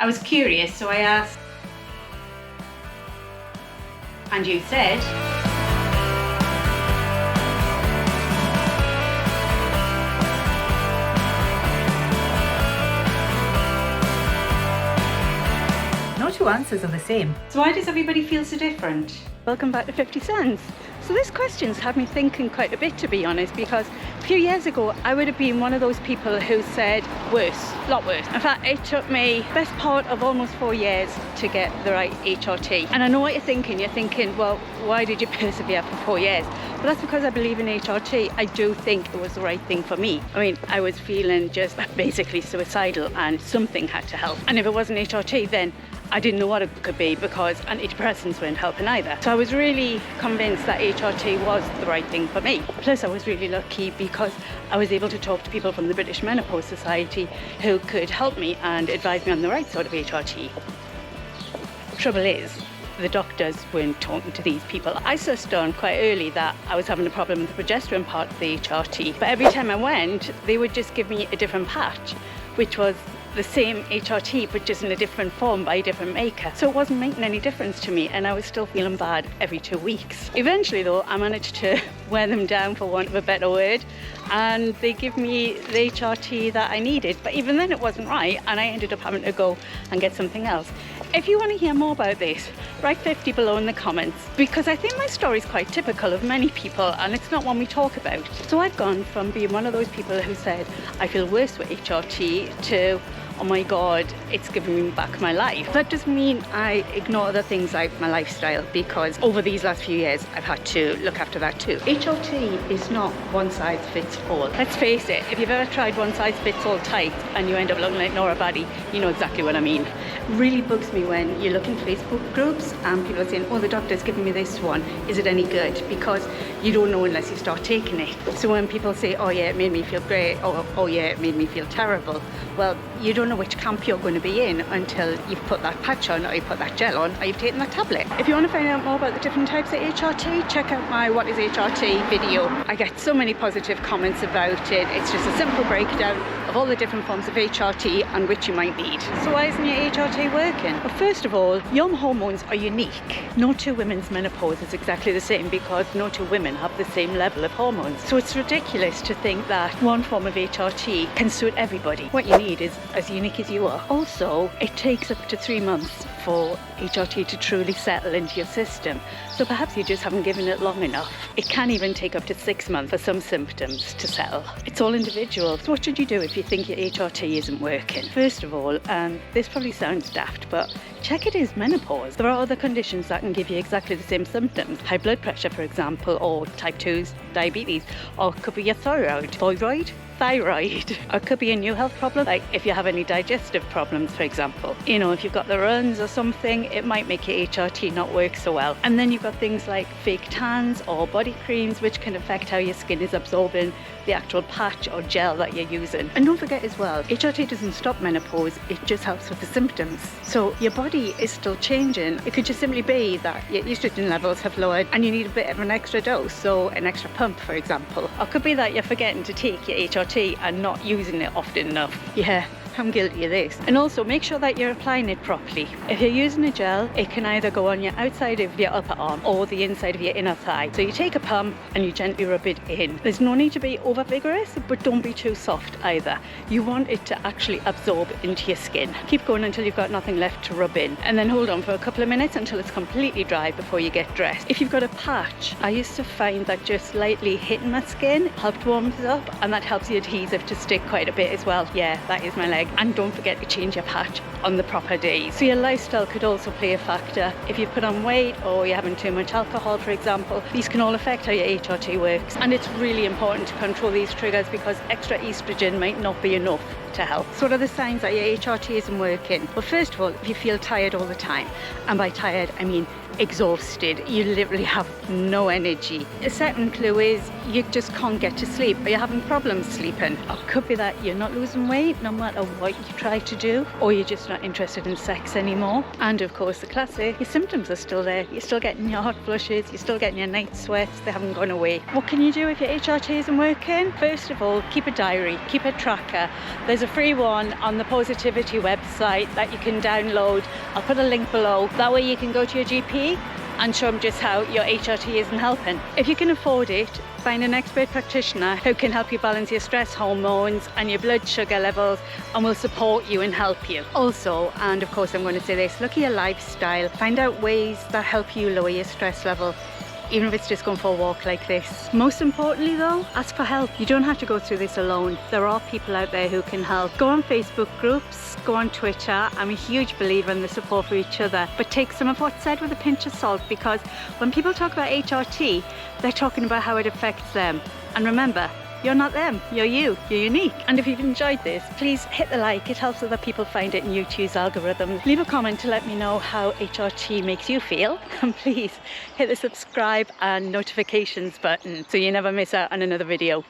I was curious, so I asked, and you said, no two answers are the same. so why does everybody feel so different? Welcome back to 50 Cents. So this question's had me thinking quite a bit, to be honest, because a few years ago I would have been one of those people who said worse, a lot worse. In fact, it took me best part of almost 4 years to get the right HRT. And I know what you're thinking, well, why did you persevere for 4 years? But that's because I believe in HRT. I do think it was the right thing for me. I mean, I was feeling just basically suicidal and something had to help. And if it wasn't HRT, then I didn't know what it could be because antidepressants weren't helping either. So I was really convinced that HRT was the right thing for me. Plus I was really lucky because I was able to talk to people from the British Menopause Society who could help me and advise me on the right sort of HRT. Trouble is, the doctors weren't talking to these people. I sussed on quite early that I was having a problem with the progesterone part of the HRT, but every time I went, they would just give me a different patch, which was the same HRT but just in a different form by a different maker. So it wasn't making any difference to me and I was still feeling bad every 2 weeks. Eventually though, I managed to wear them down, for want of a better word, and they give me the HRT that I needed. But even then it wasn't right and I ended up having to go and get something else. If you want to hear more about this, write 50 below in the comments, because I think my story is quite typical of many people and it's not one we talk about. So I've gone from being one of those people who said I feel worse with HRT to, oh my god, it's giving me back my life. That doesn't mean I ignore other things like my lifestyle, because over these last few years I've had to look after that too. HRT is not one size fits all. Let's face it, if you've ever tried one size fits all tights and you end up looking like Nora Baddy, you know exactly what I mean. It really bugs me when you look in Facebook groups and people are saying, oh, the doctor's giving me this one, is it any good? Because you don't know unless you start taking it. So when people say, oh yeah, it made me feel great, or oh yeah, it made me feel terrible, well, you don't know which camp you're going to be in until you've put that patch on, or you put that gel on, or you've taken that tablet. If you want to find out more about the different types of HRT, check out my What is HRT video. I get so many positive comments about it. It's just a simple breakdown of all the different forms of HRT and which you might need. So why isn't your HRT working? Well, first of all, your hormones are unique. No two women's menopause is exactly the same because no two women have the same level of hormones. So it's ridiculous to think that one form of HRT can suit everybody. What you need is as unique as you are. Also, it takes up to 3 months for HRT to truly settle into your system. So perhaps you just haven't given it long enough. It can even take up to 6 months for some symptoms to settle. It's all individual. So what should you do if you think your HRT isn't working? First of all, this probably sounds daft, but check it is menopause. There are other conditions that can give you exactly the same symptoms. High blood pressure, for example, or type 2 diabetes, or it could be your thyroid, or it could be a new health problem, like if you have any digestive problems, for example. You know, if you've got the runs or something, it might make your HRT not work so well. And then you've got things like fake tans or body creams, which can affect how your skin is absorbing the actual patch or gel that you're using. And don't forget as well, HRT doesn't stop menopause, it just helps with the symptoms. So your body is still changing. It could just simply be that your estrogen levels have lowered and you need a bit of an extra dose, so an extra pump, for example. Or it could be that you're forgetting to take your HRT and not using it often enough. Yeah, I'm guilty of this. And also make sure that you're applying it properly. If you're using a gel, it can either go on your outside of your upper arm or the inside of your inner thigh. So you take a pump and you gently rub it in. There's no need to be over vigorous, but don't be too soft either. You want it to actually absorb into your skin. Keep going until you've got nothing left to rub in, and then hold on for a couple of minutes until it's completely dry before you get dressed. If you've got a patch, I used to find that just lightly hitting my skin helped warm it up, and that helps the adhesive to stick quite a bit as well. Yeah, that is my leg. And don't forget to change your patch on the proper days. So your lifestyle could also play a factor. If you put on weight or you're having too much alcohol, for example, these can all affect how your HRT works. And it's really important to control these triggers because extra estrogen might not be enough to help. So what are the signs that your HRT isn't working? Well, first of all, if you feel tired all the time, and by tired I mean exhausted, you literally have no energy. A second clue is you just can't get to sleep, or you're having problems sleeping. Or it could be that you're not losing weight no matter what you try to do, or you're just not interested in sex anymore. And of course the classic, your symptoms are still there. You're still getting your hot flushes, you're still getting your night sweats, they haven't gone away. What can you do if your HRT isn't working? First of all, keep a diary, keep a tracker. There's There's a free one on the Positivity website that you can download. I'll put a link below. That way you can go to your GP and show them just how your HRT isn't helping. If you can afford it, find an expert practitioner who can help you balance your stress hormones and your blood sugar levels and will support you and help you. Also, and of course I'm going to say this, look at your lifestyle. Find out ways that help you lower your stress level, even if it's just going for a walk like this. Most importantly though, ask for help. You don't have to go through this alone. There are people out there who can help. Go on Facebook groups, go on Twitter. I'm a huge believer in the support for each other, but take some of what's said with a pinch of salt, because when people talk about HRT, they're talking about how it affects them. And remember, you're not them, you're you, you're unique. And if you've enjoyed this, please hit the like, it helps other people find it in YouTube's algorithm. Leave a comment to let me know how HRT makes you feel, and please hit the subscribe and notifications button so you never miss out on another video.